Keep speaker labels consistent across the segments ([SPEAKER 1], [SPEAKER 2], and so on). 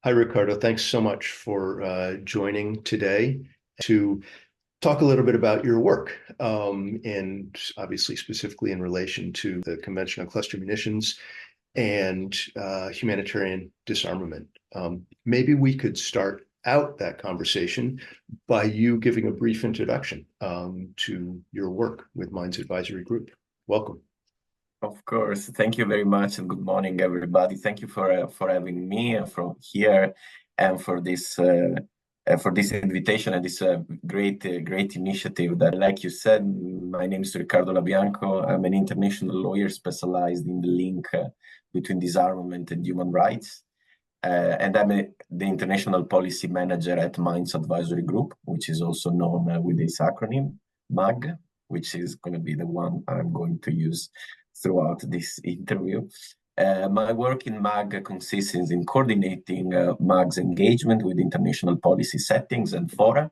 [SPEAKER 1] Hi, Riccardo. Thanks so much for joining today to talk a little bit about your work, and obviously specifically in relation to the Convention on Cluster Munitions and humanitarian disarmament. Maybe we could start out that conversation by you giving a brief introduction to your work with Minds Advisory Group. Welcome.
[SPEAKER 2] Of course. Thank you very much, and good morning, everybody. Thank you for having me from here and for this invitation and this great initiative. That, like you said, my name is Riccardo Labianco. I'm an international lawyer specialized in the link between disarmament and human rights. And I'm the international policy manager at Minds Advisory Group, which is also known with this acronym, MAG, which is going to be the one I'm going to use throughout this interview. My work in MAG consists in coordinating MAG's engagement with international policy settings and fora,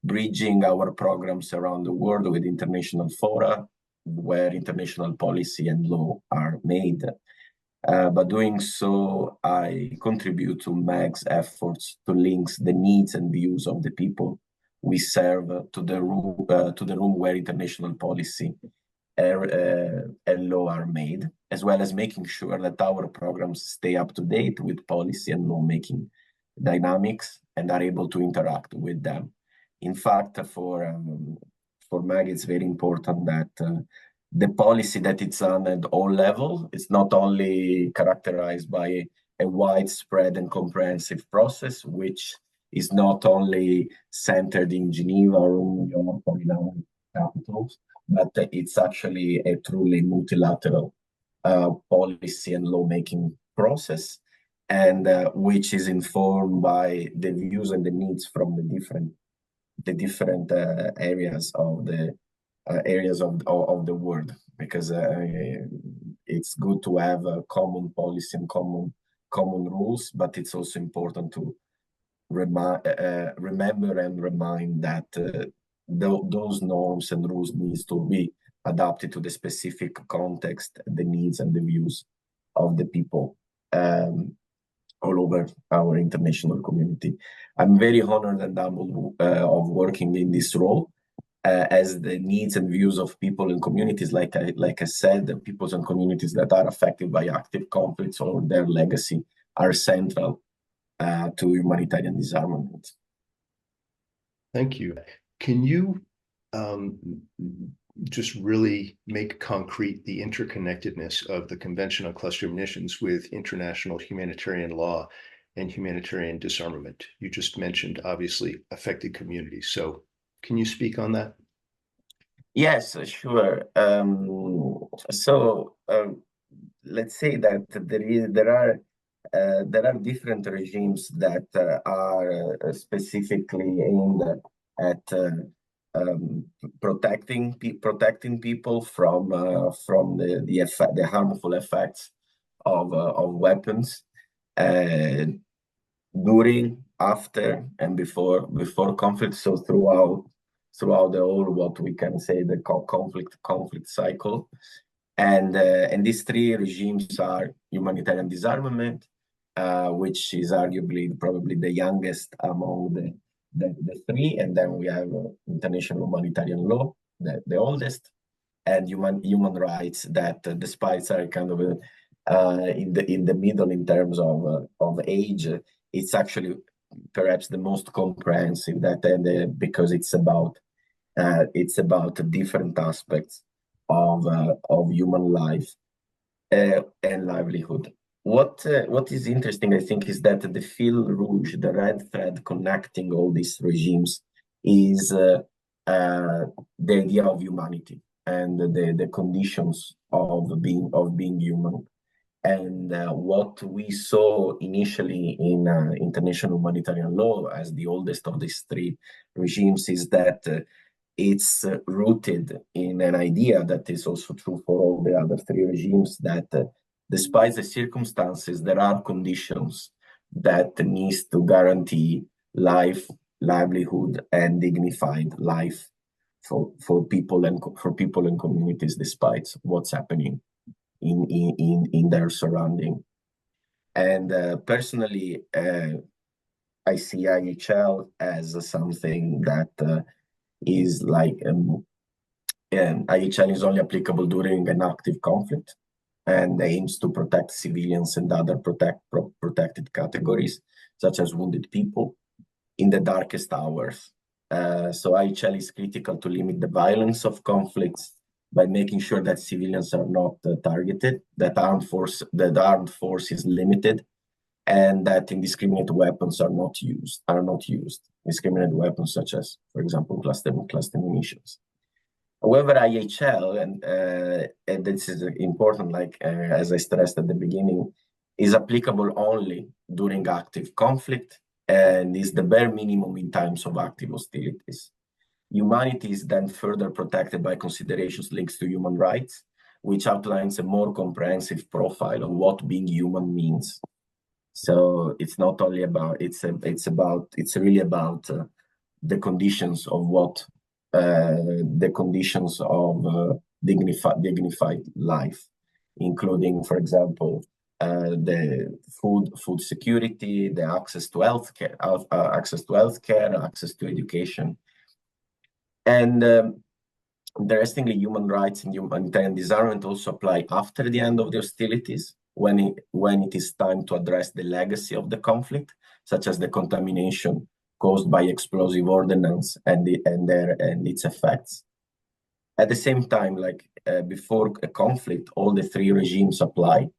[SPEAKER 2] bridging our programs around the world with international fora where international policy and law are made. By doing so, I contribute to MAG's efforts to link the needs and views of the people we serve to the room where international policy and law are made, as well as making sure that our programs stay up to date with policy and lawmaking dynamics and are able to interact with them. In fact, for MAG, it's very important that the policy that it's on at all levels is not only characterized by a widespread and comprehensive process, which is not only centered in Geneva or New York or in our capitals, but it's actually a truly multilateral policy and lawmaking process, and which is informed by the views and the needs from the different areas of the world. Because it's good to have a common policy and common rules, but it's also important to remember and remind that those norms and rules needs to be adapted to the specific context, the needs and the views of the people all over our international community. I'm very honored and humbled of working in this role, as the needs and views of people and communities, like I said, the peoples and communities that are affected by active conflicts or their legacy are central to humanitarian disarmament.
[SPEAKER 1] Thank you. Can you just really make concrete the interconnectedness of the Convention on Cluster Munitions with international humanitarian law and humanitarian disarmament? You just mentioned, obviously, affected communities. So can you speak on that?
[SPEAKER 2] Yes, sure. Let's say that there are different regimes that are specifically aimed at protecting people from the harmful effects of weapons during, after, and before conflict. So throughout the whole, what we can say, the conflict cycle. And these three regimes are humanitarian disarmament, which is arguably probably the youngest among the three, and then we have international humanitarian law, the oldest, and human rights that, despite are kind of in the middle in terms of age, it's actually perhaps the most comprehensive, because it's about different aspects of human life and livelihood. What is interesting, I think, is that the fil rouge, the red thread connecting all these regimes, is the idea of humanity and the conditions of being human. And what we saw initially in international humanitarian law as the oldest of these three regimes is that it's rooted in an idea that is also true for all the other three regimes, that despite the circumstances, there are conditions that needs to guarantee life, livelihood, and dignified life for people and communities, despite what's happening in their surrounding. And personally, I see IHL as something that is like IHL is only applicable during an active conflict and aims to protect civilians and other protected categories, such as wounded people, in the darkest hours. So IHL is critical to limit the violence of conflicts by making sure that civilians are not targeted, that armed force is limited, and that indiscriminate weapons are not used. Indiscriminate weapons such as, for example, cluster munitions. However, IHL, and this is important, like as I stressed at the beginning, is applicable only during active conflict and is the bare minimum in times of active hostilities. Humanity is then further protected by considerations linked to human rights, which outlines a more comprehensive profile of what being human means. So it's not only about, it's really about the conditions of what the conditions of dignified life, including, for example, the food security, the access to healthcare, access to education, and interestingly, human rights and humanitarian disarmament also apply after the end of the hostilities, when it is time to address the legacy of the conflict, such as the contamination caused by explosive ordnance and its effects. At the same time, like before a conflict, all the three regimes apply.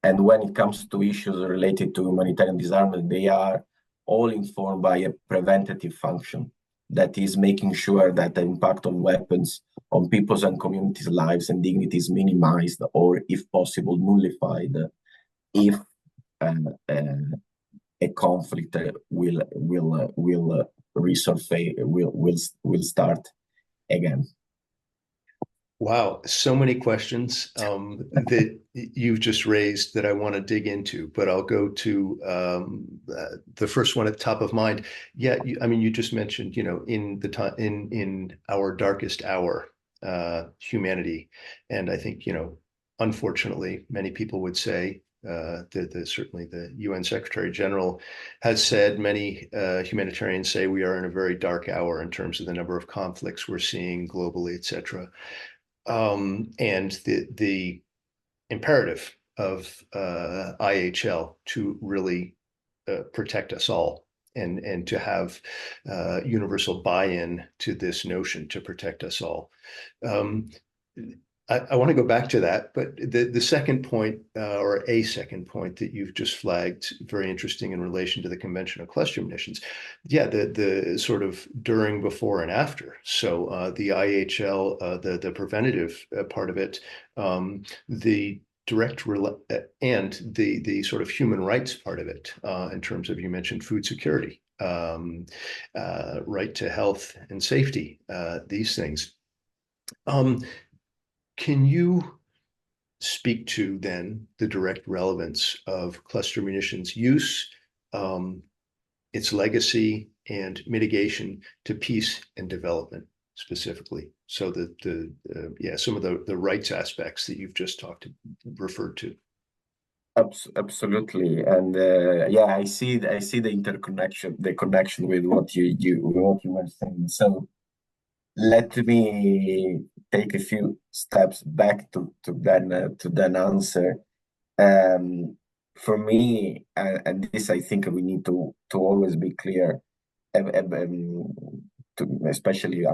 [SPEAKER 2] And when it comes to issues related to humanitarian disarmament, they are all informed by a preventative function, that is making sure that the impact of weapons on people's and communities' lives and dignity is minimized, or if possible, nullified, if a conflict will resurface, will start again.
[SPEAKER 1] Wow, so many questions that you've just raised that I want to dig into, but I'll go to the first one at the top of mind. Yeah, I mean, you just mentioned, in the time in our darkest hour, humanity, and I think, unfortunately, many people would say certainly the UN Secretary General has said, many humanitarians say we are in a very dark hour in terms of the number of conflicts we're seeing globally, et cetera. And the imperative of IHL to really protect us all, and to have universal buy-in to this notion to protect us all. I want to go back to that, but the second point, or a second point that you've just flagged, very interesting in relation to the conventional cluster munitions. Yeah, the sort of during, before, and after. So the IHL, the preventative part of it, the direct and the sort of human rights part of it, in terms of, you mentioned food security, right to health and safety, these things. Can you speak to then the direct relevance of cluster munitions use, its legacy and mitigation to peace and development specifically? So some of the rights aspects that you've just referred to.
[SPEAKER 2] Absolutely, and I see the connection with what you were saying. So let me take a few steps back to that answer. For me, and this I think we need to always be clear, especially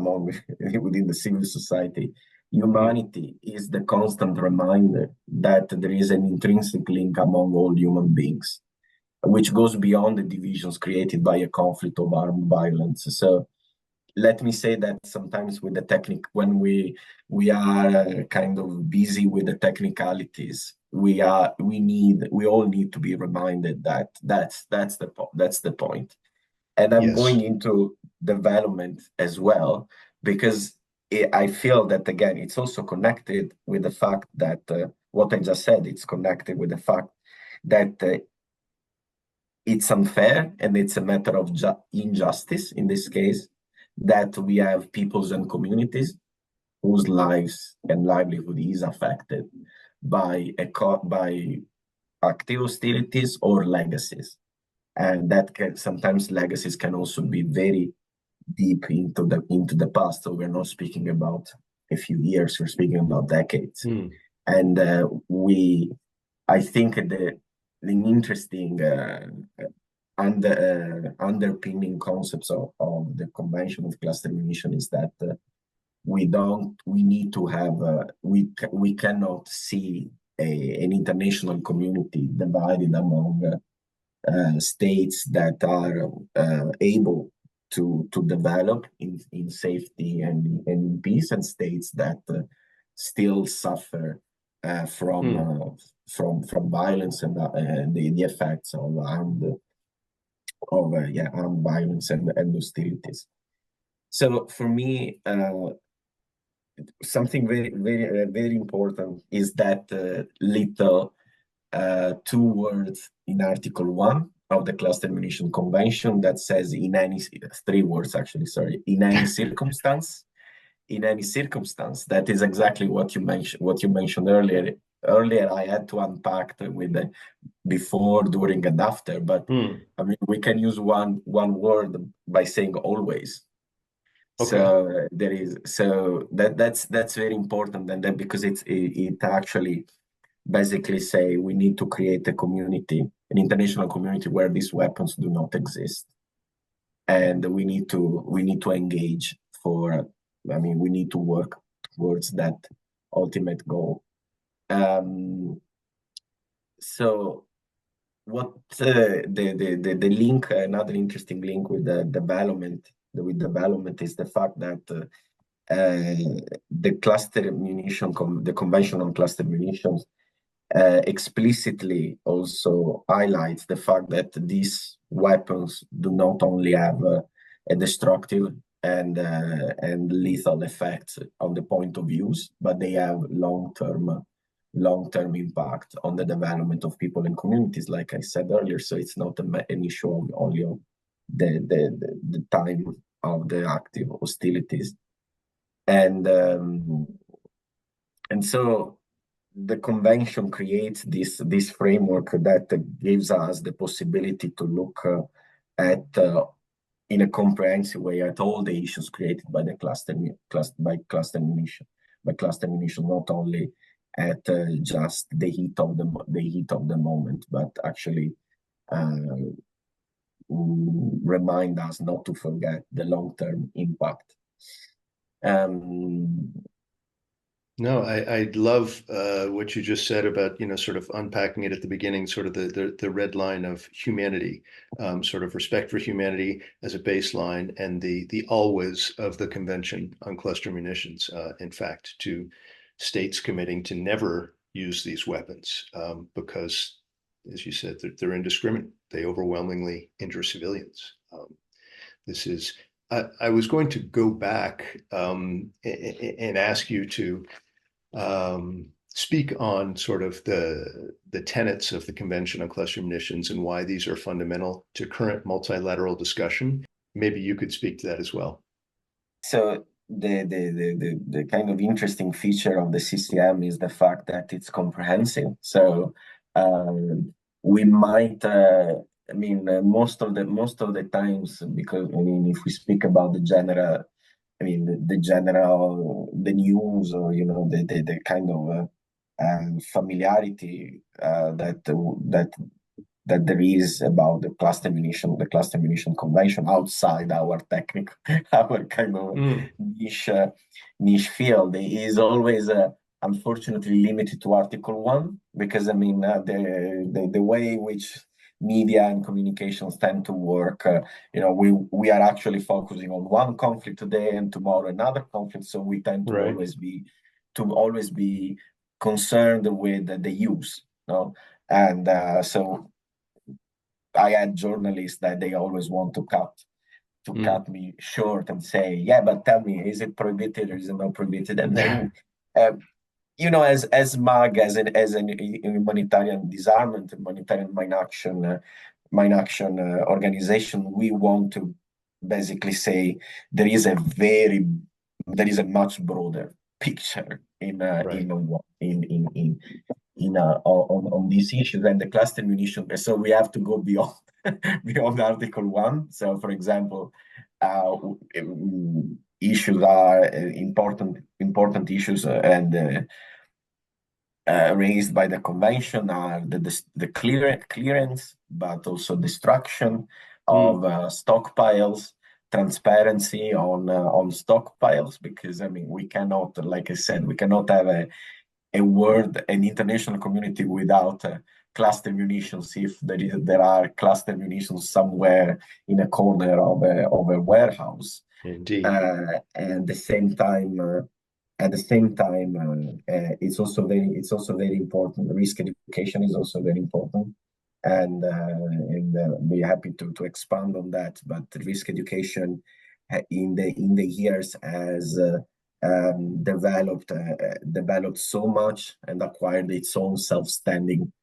[SPEAKER 2] within the civil society, humanity is the constant reminder that there is an intrinsic link among all human beings, which goes beyond the divisions created by a conflict of armed violence. So let me say that sometimes with the technique, when we are kind of busy with the technicalities, we all need to be reminded that that's the point. And I'm going into development as well, because I feel that, again, it's also connected with the fact that what I just said, it's connected with the fact that it's unfair, and it's a matter of injustice in this case, that we have peoples and communities whose lives and livelihood is affected by active hostilities or legacies. And that sometimes legacies can also be very deep into the past. So we're not speaking about a few years, we're speaking about decades. And I think the interesting underpinning concepts of the Convention of Cluster Munition is that we need to have we cannot see an international community divided among states that are able to develop in safety and in peace, and states that still suffer from violence and the effects of armed violence and hostilities. So for me, something very important is that little two words in Article 1 of the Cluster Munition Convention that says three words actually, sorry, in any circumstance. In any circumstance. That is exactly what you mentioned earlier. Earlier, I had to unpack with the before, during, and after, but I mean, we can use one word by saying always. Okay. So that's very important, and then because it actually basically say we need to create a community, an international community where these weapons do not exist, and we need to engage for. I mean, we need to work towards that ultimate goal. So, what the link? Another interesting link with the development is the fact that the cluster munition, the Convention on Cluster Munitions, explicitly also highlights the fact that these weapons do not only have a destructive and lethal effects on the point of use, but they have long-term impact on the development of people and communities, like I said earlier. So it's not an issue of only of the time of the active hostilities, and so the convention creates this framework that gives us the possibility to look at in a comprehensive way at all the issues created by the cluster munition, not only at just the heat of the moment, but actually remind us not to forget the long-term impact.
[SPEAKER 1] No, I love what you just said about, sort of unpacking it at the beginning, sort of the red line of humanity, sort of respect for humanity as a baseline, and the always of the Convention on Cluster Munitions, in fact, to states committing to never use these weapons because, as you said, they're indiscriminate. They overwhelmingly injure civilians. This is. I was going to go back and ask you to speak on sort of the tenets of the Convention on Cluster Munitions and why these are fundamental to current multilateral discussion. Maybe you could speak to that as well.
[SPEAKER 2] So the kind of interesting feature of the CCM is the fact that it's comprehensive. So we might, most of the times, because if we speak about the general, the news, or the kind of familiarity that there is about the cluster munition convention outside our technical, our kind of niche field, is always unfortunately limited to Article 1, because the way in which media and communications tend to work, we are actually focusing on one conflict today and tomorrow another conflict, so we tend to always be concerned with the use, and so I had journalists that they always want to cut me short and say, yeah, but tell me, is it prohibited or is it not prohibited? And then, as MAG, as an humanitarian disarmament, humanitarian mine action organization, we want to basically say there is a much broader picture in on these issues and the cluster munition. So we have to go beyond beyond Article 1. So, for example, issues are important issues and raised by the convention are the clearance, but also destruction of stockpiles, transparency on stockpiles, because I mean we cannot, like I said, we cannot have an international community without cluster munitions if there are cluster munitions somewhere in a corner of a warehouse.
[SPEAKER 1] Indeed.
[SPEAKER 2] And at the same time, it's also very important. Risk education is also very important, and be happy to expand on that. But risk education in the years has developed so much and acquired its own self-standing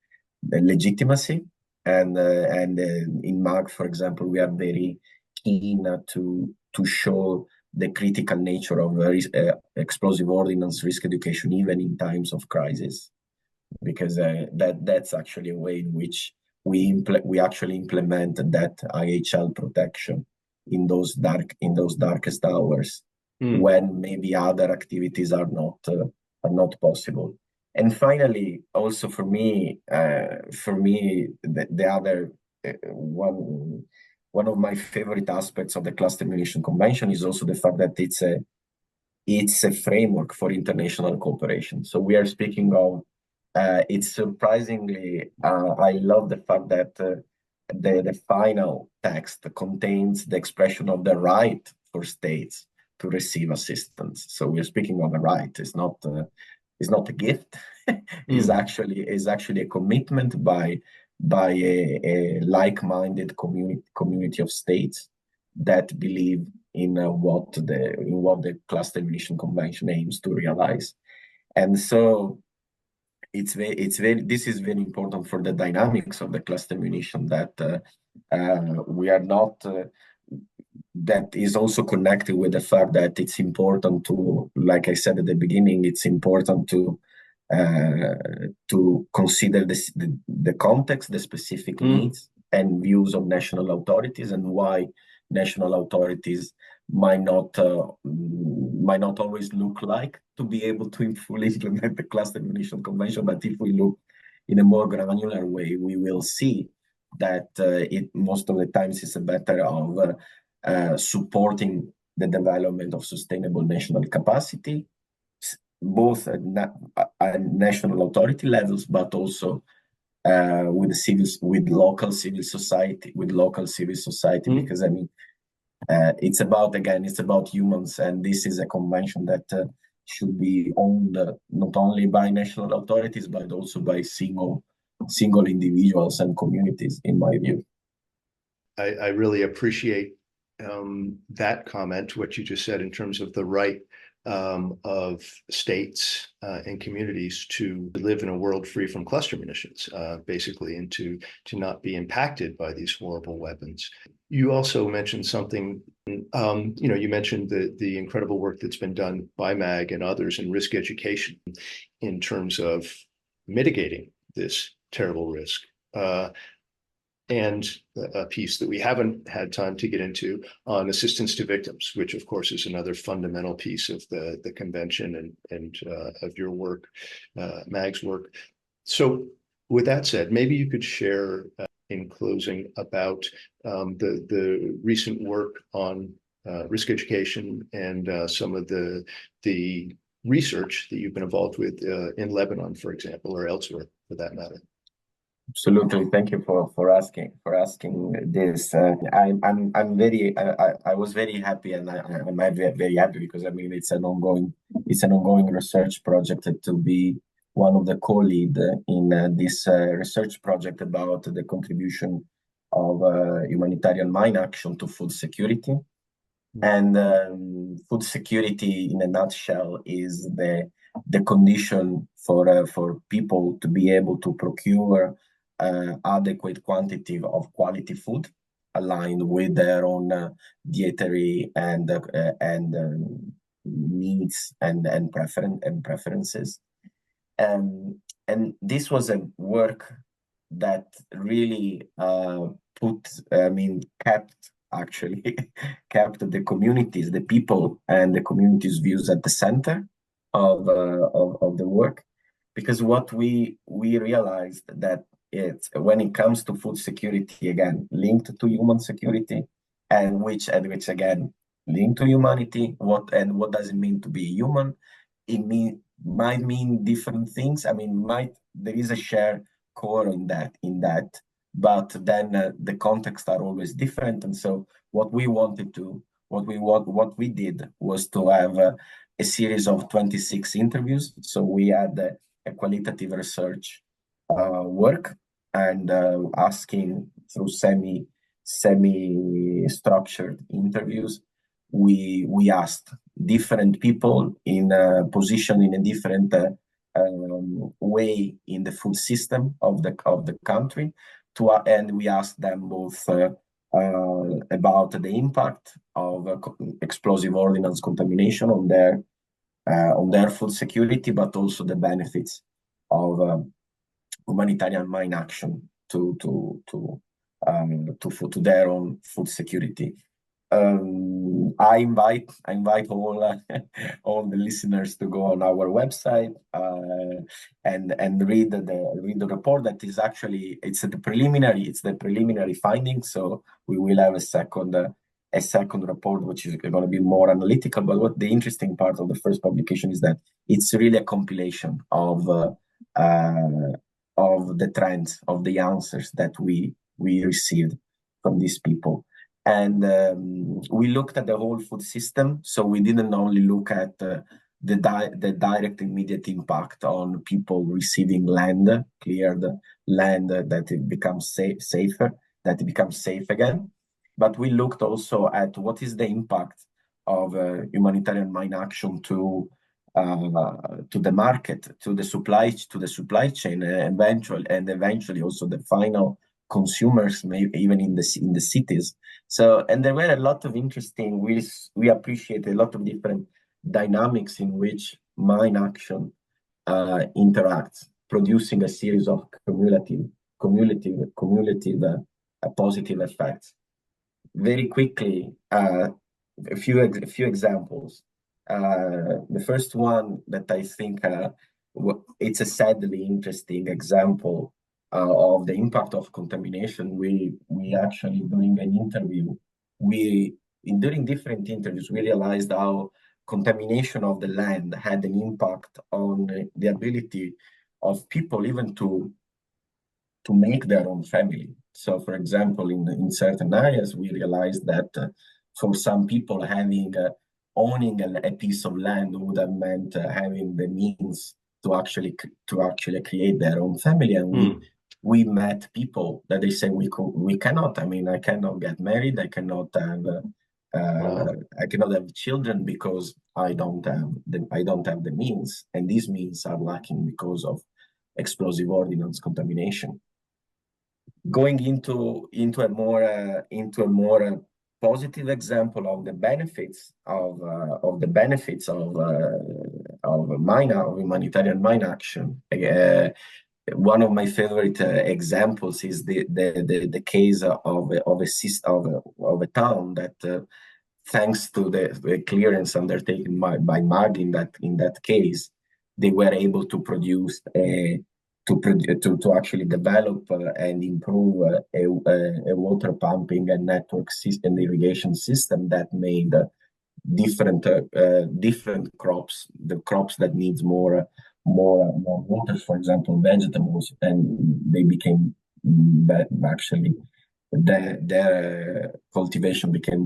[SPEAKER 2] legitimacy. And in MAG, for example, we are very keen to show the critical nature of explosive ordnance risk education, even in times of crisis, because that's actually a way in which we actually implement that IHL protection in those darkest hours when maybe other activities are not possible. And finally, also for me, the other one of my favorite aspects of the Cluster Munition Convention is also the fact that it's a framework for international cooperation. So we are speaking of, it's surprisingly, I love the fact that the final text contains the expression of the right for states to receive assistance. So we're speaking of a right. It's not a gift. It's actually a commitment by a like-minded community of states that believe in what the Cluster Munition Convention aims to realize. And so this is very important for the dynamics of the cluster munition, that we are not that is also connected with the fact that it's important to, like I said at the beginning, it's important to consider the context, the specific needs and views of national authorities, and why national authorities might not always look like to be able to fully implement the Cluster Munition Convention. But if we look in a more granular way, we will see that it most of the times is a matter of supporting the development of sustainable national capacity, both at national authority levels, but also with local civil society, because I mean, it's about humans, and this is a convention that should be owned not only by national authorities, but also by single individuals and communities, in my view.
[SPEAKER 1] I really appreciate that comment, what you just said in terms of the right of states and communities to live in a world free from cluster munitions, basically, and to not be impacted by these horrible weapons. You also mentioned something, you mentioned the incredible work that's been done by MAG and others in risk education in terms of mitigating this terrible risk. And a piece that we haven't had time to get into on assistance to victims, which of course is another fundamental piece of the convention and of your work, MAG's work. So with that said, maybe you could share in closing about the recent work on risk education and some of the research that you've been involved with in Lebanon, for example, or elsewhere for that matter.
[SPEAKER 2] Absolutely, thank you for asking this. I was very happy, and I'm very happy because I mean it's an ongoing research project to be one of the co-lead in this research project about the contribution of humanitarian mine action to food security. And food security, in a nutshell, is the condition for people to be able to procure adequate quantity of quality food aligned with their own dietary and needs and preferences. this was a work that really kept actually kept the communities, the people, and the communities' views at the center of the work, because what we realized that it's when it comes to food security, again linked to human security, and which again linked to humanity. What does it mean to be human? It might mean different things. I mean, there is a shared core in that, but then the contexts are always different. And so what we did was to have a series of 26 interviews. So we had a qualitative research work, and asking through semi structured interviews, we asked different people in a position in a different way in the food system of the country, and we asked them both about the impact of explosive ordnance contamination on their food security, but also the benefits of humanitarian mine action to their own food security. I invite all all the listeners to go on our website and read the report. That is actually it's the preliminary findings. So we will have a second report, which is going to be more analytical. But what the interesting part of the first publication is that it's really a compilation of the trends, of the answers that we received from these people. And we looked at the whole food system. So we didn't only look at the direct immediate impact on people receiving cleared land, that it becomes safer, that it becomes safe again. But we looked also at what is the impact of humanitarian mine action to the market, to the supply chain, eventually also the final consumers, maybe even in the cities. So, and there were a lot of interesting. We appreciate a lot of different dynamics in which mine action interacts, producing a series of cumulative positive effects. Very quickly, a few examples. The first one that I think it's a sadly interesting example of the impact of contamination. We actually, during an interview, during different interviews, we realized how contamination of the land had an impact on the ability of people even to make their own family. So, for example, in certain areas, we realized that for some people, owning a piece of land would have meant having the means to actually create their own family. And we met people that they say we cannot. I mean, I cannot get married. I cannot have children because I don't have the means, and these means are lacking because of explosive ordnance contamination. Going into a more positive example of the benefits of humanitarian mine action. One of my favorite examples is the case of a town that, thanks to the clearance undertaken by MAG in that case, they were able to produce to actually develop and improve a water pumping and network system, irrigation system that made different crops, the crops that needs more water, for example, vegetables, and they became actually their cultivation became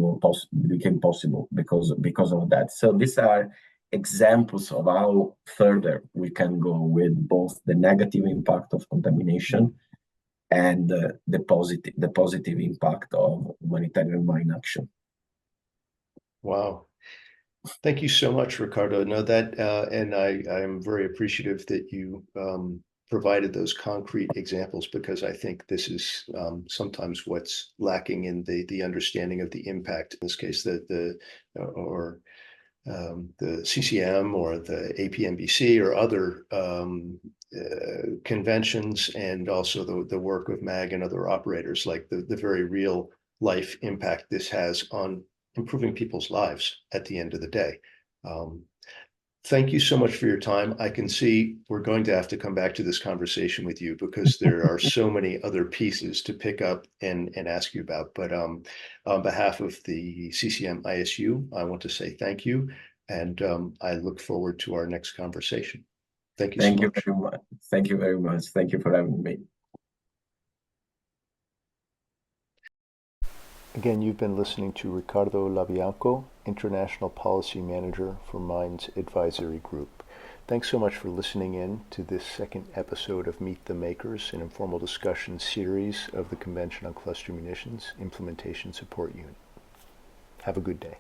[SPEAKER 2] possible because of that. So these are examples of how further we can go with both the negative impact of contamination and the positive impact of humanitarian mine action.
[SPEAKER 1] Wow. Thank you so much, Riccardo. No, that and I am very appreciative that you provided those concrete examples, because I think this is sometimes what's lacking in the understanding of the impact. In this case, the CCM or the APMBC or other conventions and also the work of MAG and other operators, like the very real life impact this has on improving people's lives at the end of the day. Thank you so much for your time. I can see we're going to have to come back to this conversation with you because there are so many other pieces to pick up and ask you about. But on behalf of the CCM ISU, I want to say thank you. And I look forward to our next conversation. Thank you so
[SPEAKER 2] Thank you
[SPEAKER 1] much.
[SPEAKER 2] very much. Thank you very much. Thank you for having me.
[SPEAKER 1] Again, you've been listening to Riccardo Labianco, International Policy Manager for Mines Advisory Group. Thanks so much for listening in to this second episode of Meet the Makers, an informal discussion series of the Convention on Cluster Munitions Implementation Support Unit. Have a good day.